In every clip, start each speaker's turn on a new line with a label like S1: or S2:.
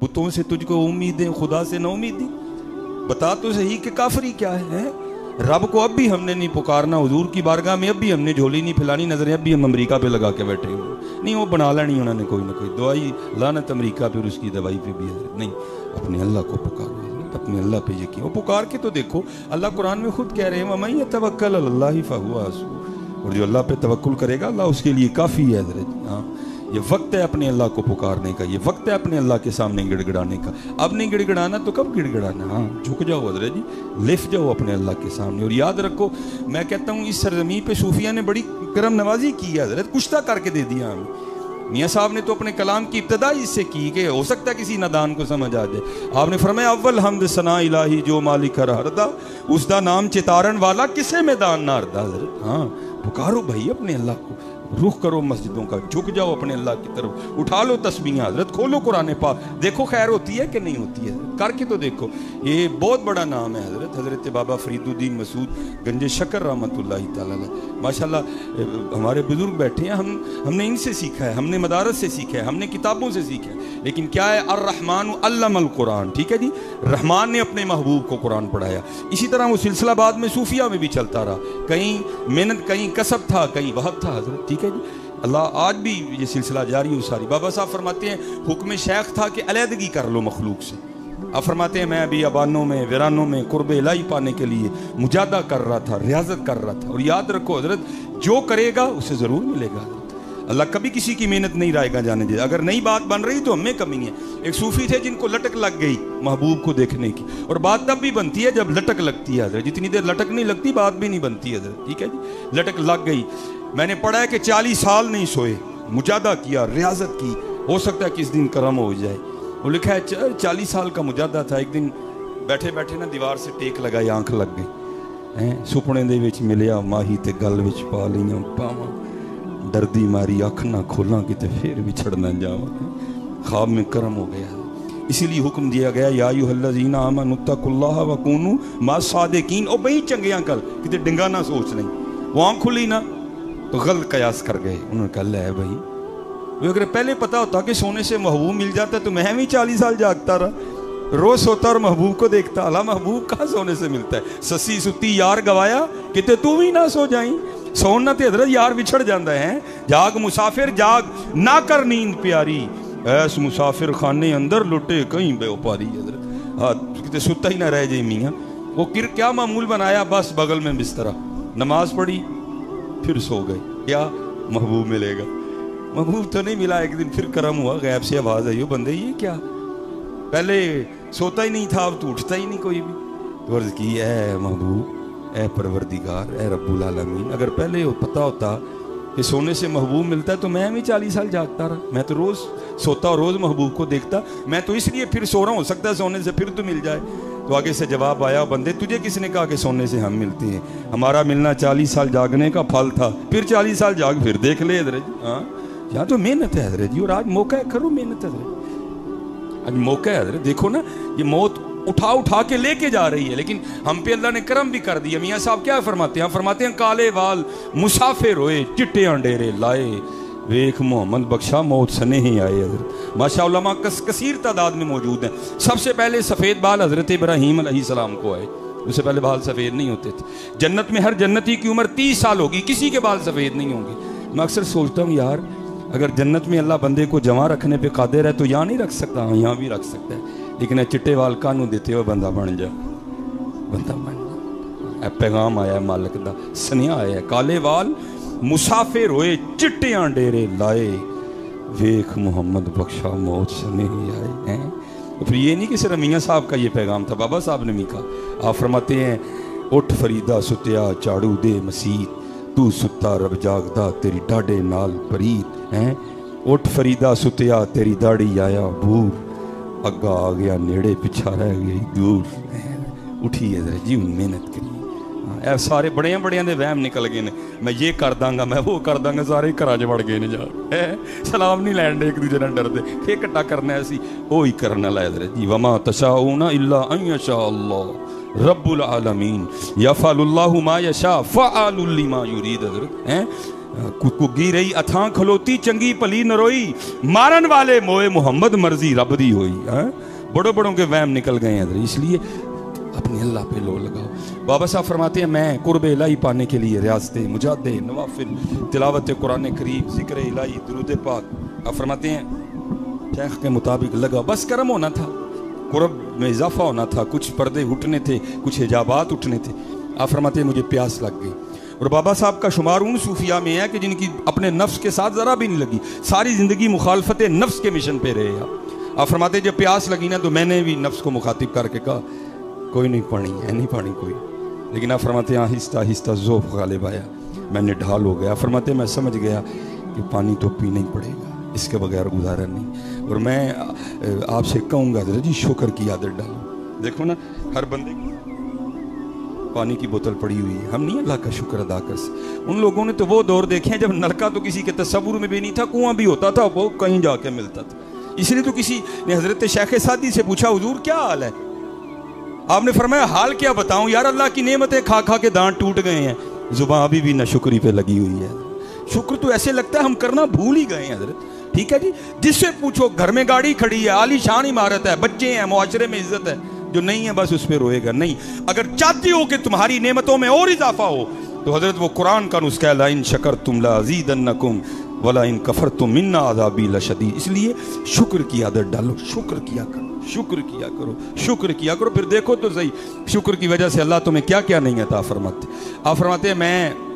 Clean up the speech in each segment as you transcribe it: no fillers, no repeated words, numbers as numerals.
S1: بتوں سے تجھ کو امیدیں، خدا سے نہ امیدی؟ بتا تو صحیح کہ کافری کیا ہے؟ رب کو اب بھی ہم نے نہیں پکارنا، حضور کی بارگاہ میں اب بھی ہم نے جھولی نہیں پھیلانی، نظریں اب بھی ہم امریکہ پہ لگا کے بیٹھے ہوئے نہیں، وہ بنا لینی انہوں نے کوئی نہ کوئی دوائی، لعنت امریکہ پہ اور اس کی دوائی پہ بھی ہے نہیں، اپنے اللہ کو پکارو، اپنے اللہ پہ یقین، وہ پکار کے تو دیکھو، اللہ قرآن میں خود کہہ رہے ہیں وَمَن يَتَوَكَّلْ عَلَى اللَّهِ فَهُوَ حَسْبُهُ، اور جو اللہ پہ توکل کرے گا اللہ اس کے لیے کافی ہے حضرت۔ ہاں یہ وقت ہے اپنے اللہ کو پکارنے کا، یہ وقت ہے اپنے اللہ کے سامنے گڑ گڑانے کا۔ اب نہیں گڑ گڑانا تو کب گڑ گڑانا؟ ہاں جھک جاؤ حضرت جی، لفٹ جاؤ اپنے اللہ کے سامنے، اور یاد رکھو میں کہتا ہوں اس سرزمین پہ صوفیہ نے بڑی کرم نوازی کی ہے حضرت، کشتہ کر کے دے دیا ہمیں۔ میاں صاحب نے تو اپنے کلام کی ابتدا اس سے کی کہ ہو سکتا ہے کسی نادان کو سمجھ آ جائے۔ آپ نے فرمایا اول حمد ثنا الہی جو مالک ہر ہردا، اس دا نام چتارن والا کسے میدان نہ ہردا حضرت۔ ہاں پکارو بھائی اپنے اللہ کو، رخ کرو مسجدوں کا، جھک جاؤ اپنے اللہ کی طرف، اٹھا لو تسبیحیں حضرت، کھولو قرآن پاک، دیکھو خیر ہوتی ہے کہ نہیں ہوتی ہے، کر کے تو دیکھو۔ یہ بہت بڑا نام ہے حضرت، حضرت بابا فرید الدین مسعود گنج شکر رحمۃ اللہ تعالیٰ علیہ، ماشاءاللہ ہمارے بزرگ بیٹھے ہیں، ہم نے ان سے سیکھا ہے، ہم نے مدارس سے سیکھا ہے، ہم نے کتابوں سے سیکھا ہے، لیکن کیا ہے الرحمن علم القرآن، ٹھیک ہے جی، رحمان نے اپنے محبوب کو قرآن پڑھایا۔ اسی طرح وہ سلسلہ بعد میں صوفیہ میں بھی چلتا رہا، کہیں محنت کہیں کسب تھا کہیں وہب تھا حضرت، ٹھیک ہے جی، اللہ آج بھی یہ سلسلہ جاری ہو ساری۔ بابا صاحب فرماتے ہیں حکم شیخ تھا کہ علیحدگی کر لو مخلوق سے، آپ فرماتے ہیں میں ابھی ابانوں میں ویرانوں میں قرب الہی پانے کے لیے مجاہدہ کر رہا تھا، ریاضت کر رہا تھا، اور یاد رکھو حضرت جو کرے گا اسے ضرور ملے گا، اللہ کبھی کسی کی محنت نہیں رائے گا جانے دے، اگر نئی بات بن رہی تو ہم میں کمی ہے۔ ایک صوفی تھے جن کو لٹک لگ گئی محبوب کو دیکھنے کی، اور بات تب بھی بنتی ہے جب لٹک لگتی ہے حضرت، جتنی دیر لٹک نہیں لگتی بات بھی نہیں بنتی حضرت، ٹھیک ہے جی، لٹک لگ گئی۔ میں نے پڑھا ہے کہ 40 سال نہیں سوئے، مجاہدہ کیا، ریاضت کی، ہو سکتا ہے کس دن کرم ہو جائے۔ وہ لکھا ہے 40 سال کا مجاہدہ تھا، ایک دن بیٹھے بیٹھے نا دیوار سے ٹیک لگائی، آنکھ لگ گئی، سپنے دے وچ ملیا ماہی تے گل وچ پا لیاں پاواں، دردی ماری اکھ نہ کھولاں کتے پھر بچھڑ نہ جاواں، خواب میں کرم ہو گیا۔ اسی لیے حکم دیا گیا یا ایھا الذین آمنوا اتقوا اللہ وکونوا مع الصادقین، او بھئی چنگیاں کل کتے ڈنگا نہ سوچ نہیں، وہ آنکھ کھلی نا تو غلط قیاس کر گئے، انہوں نے کہا لے بھائی، وہ اگر پہلے پتا ہوتا کہ سونے سے محبوب مل جاتا تو میں بھی 40 سال جاگتا رہا، روز سوتا اور محبوب کو دیکھتا، اللہ محبوب کہاں سونے سے ملتا ہے، سسی ستی یار گوایا کتے تو بھی نہ سو جائیں، سونا تے حضرت یار بچھڑ جاندہ ہے، جاگ مسافر جاگ نہ کر نیند پیاری، ایس مسافر خانے اندر لٹے کہیں بے اوپاری حضرت، کتے ستا ہی نہ رہ جائے میاں۔ وہ کیا معمول بنایا، بس بغل میں بسترا، نماز پڑھی پھر سو گئے، کیا محبوب ملے گا، محبوب تو نہیں ملا۔ ایک دن پھر کرم ہوا، غیب سے آواز آئی، بندے یہ کیا، پہلے سوتا ہی نہیں تھا اب تو اٹھتا ہی نہیں کوئی بھی، تو عرض کی اے محبوب، اے پروردگار، اے رب العالمین، اگر پہلے پتا ہوتا کہ سونے سے محبوب ملتا ہے تو میں بھی 40 سال جاگتا رہا، میں تو روز سوتا اور روز محبوب کو دیکھتا، میں تو اس لیے پھر سو رہا ہوں، ہو سکتا ہے سونے سے پھر تو مل جائے۔ تو آگے سے جواب آیا، بندے تجھے کس نے کہا کہ سونے سے ہم ملتے ہیں، ہمارا ملنا 40 سال جاگنے کا پھل تھا، پھر 40 سال جاگ پھر دیکھ لے حضرت جی، ہاں یہاں تو محنت ہے حضرت جی، اور آج موقع ہے کرو محنت حضرت، آج موقع ہے حضرت، دیکھو نا یہ موت اٹھا کے لے کے جا رہی ہے، لیکن ہم پہ اللہ نے کرم بھی کر دیا۔ میاں صاحب کیا فرماتے ہیں، فرماتے ہیں کالے وال مسافر ہوئے چٹے ڈیرے لائے، ویکھ محمد بخشا موت سنے ہی آئے حضرت۔ ماشاء علماء کثیر تعداد میں موجود ہیں۔ سب سے پہلے سفید بال حضرت ابراہیم علیہ السلام کو آئے، اس سے پہلے بال سفید نہیں ہوتے تھے۔ جنت میں ہر جنتی کی عمر 30 سال ہوگی، کسی کے بال سفید نہیں ہوں گے۔ میں اکثر سوچتا ہوں یار اگر جنت میں اللہ بندے کو جمع رکھنے پہ قادر ہے تو یہاں نہیں رکھ سکتا، ہاں یہاں بھی رکھ سکتا ہے، لیکن چٹے وال کانوں دیتے ہوئے بندہ بن جا، بندہ بن جا، اے پیغام آیا ہے مالک دا، سنیا آیا ہے، کالے وال مسافر ہوئے چٹیاں ڈیرے لائے، ویکھ محمد بخشا موت سنے ہی آئے ہیں۔ پھر یہ نہیں کہ صرف میاں صاحب کا یہ پیغام تھا، بابا صاحب نے بھی کہا، آپ فرماتے ہیں اٹھ فریدہ ستیا چاڑو دے مسیت، تو ستا رب جاگدا تیری ڈاڑے نال پرید ہیں، اٹھ فریدہ ستیا تیری داڑی آیا بور، اگا آ گیا نیڑے پچھا رہ گئی دور، اٹھی ہے جی محنت کری، اے سارے بڑیاں بڑیاں دے وہم نکل گئے نے، میں یہ کر داں گا میں وہ کر داں گا، سارے گھراں وڑ گئے نے، جا سلام نہیں لین دے ایک دوسرے نال ڈردے، کہ کٹا کرنا ہے اسی وہی کرنا لا حضرت جی، وما تشاؤون الا ان یشاء اللہ رب العالمین یفعل اللہ ما یشاء فعال لما یرید حضرت، कुगी रही अथां खलोती चंगी भली नरोई, मारन वाले मोए मोहम्मद मर्जी रब दी होई। बड़ों बड़ों के वहम निकल गए हैं, इसलिए अपने अल्लाह पे लो लगाओ। बाबा साहब फरमाते हैं मैं कुर्ब इलाही पाने के लिए रियासते मुजादे नवाफिल तिलावत कुरान करीम जिक्र इलाही दुरूद पाक, आप फरमाते हैं शेख के मुताबिक लगा। बस करम होना था, कुर्ब में इजाफा होना था, कुछ पर्दे उठने थे, कुछ हिजाबात उठने थे। आप फरमाते हैं मुझे प्यास लग गई। और बाबा साहब का शुमार उन सूफिया में है कि जिनकी अपने नफ्स के साथ ज़रा भी नहीं लगी, सारी ज़िंदगी मुखालफत नफ्स के मिशन पे रहे। आप फरमाते जब प्यास लगी ना तो मैंने भी नफ्स को मुखातिब करके कहा कोई नहीं पानी है, नहीं पानी कोई। लेकिन आप फरमाते हैं आहिस्ता आहिस्ता ज़ोफ़ गालिब आया, मैंने ढाल हो गया। फरमाते मैं समझ गया कि पानी तो पीना ही पड़ेगा, इसके बगैर गुजारा नहीं। और मैं आपसे कहूँगा ज़रा जी शुक्र की आदत डालो। देखो ना हर बंदे की पानी की बोतल पड़ी हुई है, हम नहीं अल्लाह का शुक्र अदा कर सकते। उन लोगों ने तो वो दौर देखे हैं जब नलका तो किसी के तस्वुर में भी नहीं था, कुआं भी होता था वो कहीं जाके मिलता था। इसलिए तो किसी ने हजरत शेख सादी से पूछा हुजूर क्या हाल है? आपने फरमाया हाल क्या बताऊं यार, अल्लाह की नेमतें खा खा के दांत टूट गए हैं, जुबान अभी भी नाशुक्री पे लगी हुई है। शुक्र तो ऐसे लगता है हम करना भूल ही गए हैं हजरत। ठीक है जी, जिससे पूछो घर में गाड़ी खड़ी है, आलीशान इमारत है, बच्चे हैं, मुआशरे में इज्जत है, जो नहीं है बस उस पर रोएगा। नहीं, अगर चाहती हो कि तुम्हारी नेमतों में और इजाफा हो तो हजरत वो कुरान का नुस्खा ला इन शकरतुम लाज़ीदन्नकुम वला इन कफरतुम मिन्ना अज़ाबी लशदीद। इसलिए शुक्र की आदत डालो, शुक्र किया करो, शुक्र किया करो, शुक्र किया करो। फिर देखो तो सही शुक्र की वजह से अल्लाह तुम्हें क्या क्या नहीं अता फरमाते। आप फरमाते हैं मैं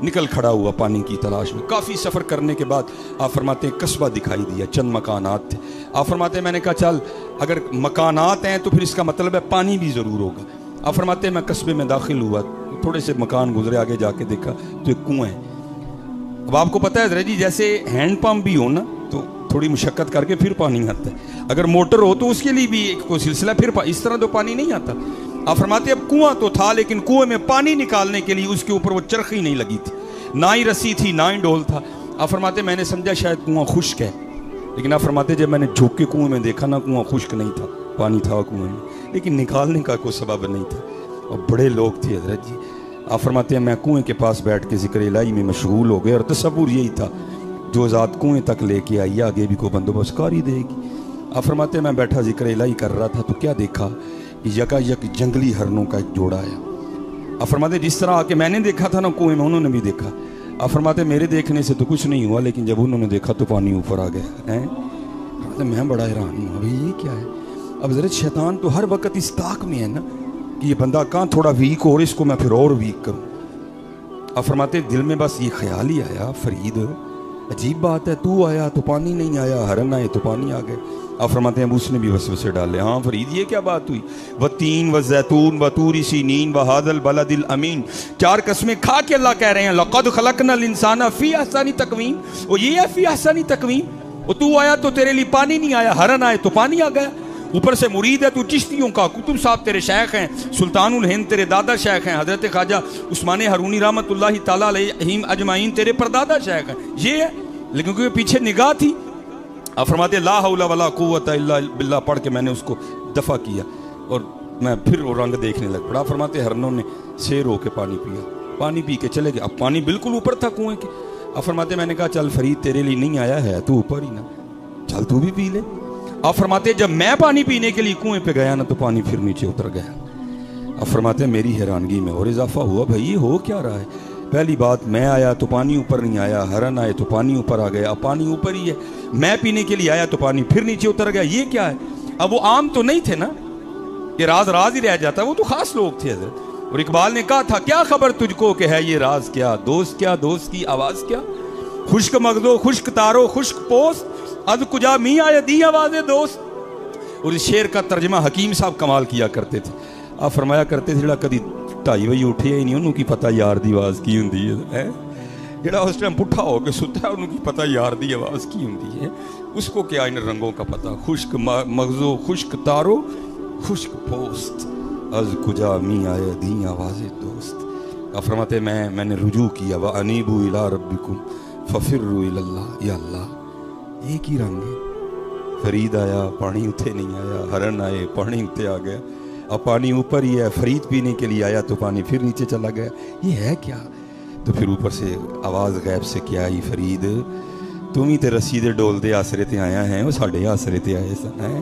S1: निकल खड़ा हुआ पानी की तलाश में, काफ़ी सफ़र करने के बाद आप फरमाते हैं कस्बा दिखाई दिया, चंद मकानात थे। आप फरमाते हैं मैंने कहा चल अगर मकानात हैं तो फिर इसका मतलब है पानी भी ज़रूर होगा। आप फरमाते हैं मैं कस्बे में दाखिल हुआ, थोड़े से मकान गुजरे, आगे जाके देखा तो एक कुआं है। अब आपको पता है जी जैसे हैंड पंप भी हो ना तो थोड़ी मुशक्क़त करके फिर पानी आता है, अगर मोटर हो तो उसके लिए भी एक कोई सिलसिला, फिर इस तरह तो पानी नहीं आता। आप फरमाते अब कुआं तो था लेकिन कुएं में पानी निकालने के लिए उसके ऊपर वो चरखी नहीं लगी थी, ना ही रस्सी थी ना ही डोल था। आप फरमाते मैंने समझा शायद कुआं खुश्क है, लेकिन आप फरमाते जब मैंने झुक के कुएं में देखा ना कुआं खुश्क नहीं था, पानी था कुएं में, लेकिन निकालने का कोई सबब नहीं था। और बड़े लोग थे हजरत जी। आप फरमाते हैं मैं कुएं के पास बैठ के जिक्र इलाही में मशगूल हो गए और तसव्वुर यही था जो ज़ात कुएं तक लेके आई आगे भी कोई बंदोबस्त कर ही देगी। आप फरमाते मैं बैठा जिक्र इलाही कर रहा था तो क्या देखा कि यकायक जंगली हरनों का एक जोड़ा आया। आप फरमाते जिस तरह आके मैंने देखा था ना कुएं में उन्होंने भी देखा। आप फरमाते मेरे देखने से तो कुछ नहीं हुआ, लेकिन जब उन्होंने देखा तो पानी ऊपर आ गया है। मैं बड़ा हैरान हूँ अभी ये क्या है। अब ज़रा शैतान तो हर वक्त इस ताक में है ना कि ये बंदा कहाँ थोड़ा वीक हो और इसको मैं फिर और वीक करूँ। आप फरमाते दिल में बस ये ख्याल ही आया फरीद अजीब बात है, तू आया तो पानी नहीं आया, हरन आए तो पानी आ गए। आप फरमाते हैं उसने भी वसवसे डाले। हाँ फरीद ये क्या बात हुई? व तीन व जैतून व तूरी सीनीन व हादल बलदिल अमीन, चार कसमें खा के अल्लाह कह रहे हैं लक़द खलक़नल इंसाना फी अहसनी तक़वीम। वो ये है फी अहसनी तक़वीम, वो तू आया तो तेरे लिए पानी नहीं आया, हरन आए तो पानी आ गया। ऊपर से मुरीद है तू चिश्तियों का, कुतुब साहब तेरे शेख हैं, सुल्तानुल हिंद तेरे दादा शेख हैं, हजरत ख्वाजा उस्मान हरूनी रहमतुल्लाहि तआला अलैहिम अजमाइन तेरे परदादा शेख हैं। ये है लेकिन क्योंकि पीछे निगाह थी। आप फरमाते ला हौला वला कुव्वता इल्ला बिल्लाह पढ़ के मैंने उसको दफा किया और मैं फिर वो रंग देखने लग पड़ा। फरमाते हरनों ने शेर होके पानी पिया, पानी पी के चले गए। अब पानी बिल्कुल ऊपर था कुएं के। आप फरमाते मैंने कहा चल फरीद तेरे लिए नहीं आया है, तू ऊपर ही ना, चल तू भी पी ले। आप फरमाते जब मैं पानी पीने के लिए कुएं पे गया ना तो पानी फिर नीचे उतर गया। आप फरमाते मेरी हैरानगी में और इजाफा हुआ, भाई ये हो क्या रहा है। पहली बात मैं आया तो पानी ऊपर नहीं आया, हरन आए तो पानी ऊपर आ गया, अब पानी ऊपर ही है। मैं पीने के लिए आया तो पानी फिर नीचे उतर गया, ये क्या है। अब वो आम तो नहीं थे ना, ये राज राज ही रह जाता, वो तो खास लोग थे हजरत। और इकबाल ने कहा था क्या खबर तुझको कि है ये राज क्या, दोस्त क्या, दोस्त की आवाज क्या, खुश्क मगजो खुश्क तारो खुश्क पोस्त, अद कुजा मी आया दी आवाज़े दोस्त। और इस शेर का तर्जमा हकीम साहब कमाल किया करते थे। आप फरमाया करते थे जड़ा कदी 2:30 बजे उठे ही नहीं, उन्होंने की पता यार दी आवाज़ की होंदी है। जड़ा उस टाइम पुट्ठा होकर सुता है उन्होंने पता यार दी आवाज़ की होंदी है, उसको क्या इन रंगों का पता। खुश्क मगजो खुश्क तारो खुश्क पोस्त, अज कुजा मी आया दी आवाज़े दोस्त। आप फरमाते मैंने रुजू किया व अनीबू इला रब्बिकुम फफिर्रू इलल्लाह, या अल्लाह एक ही रंग है। फरीद आया पानी उठे नहीं आया, हरन आए पानी उठे आ गया, अब पानी ऊपर ही है। फरीद पीने के लिए आया तो पानी फिर नीचे चला गया, ये है क्या। تو پھر اوپر سے آواز غیب سے کیا آئی، فرید تم ہی تے رسی دے ڈول دے آسرے تے آیا ہے، وہ ساڈے آسرے تے آئے سن ہیں۔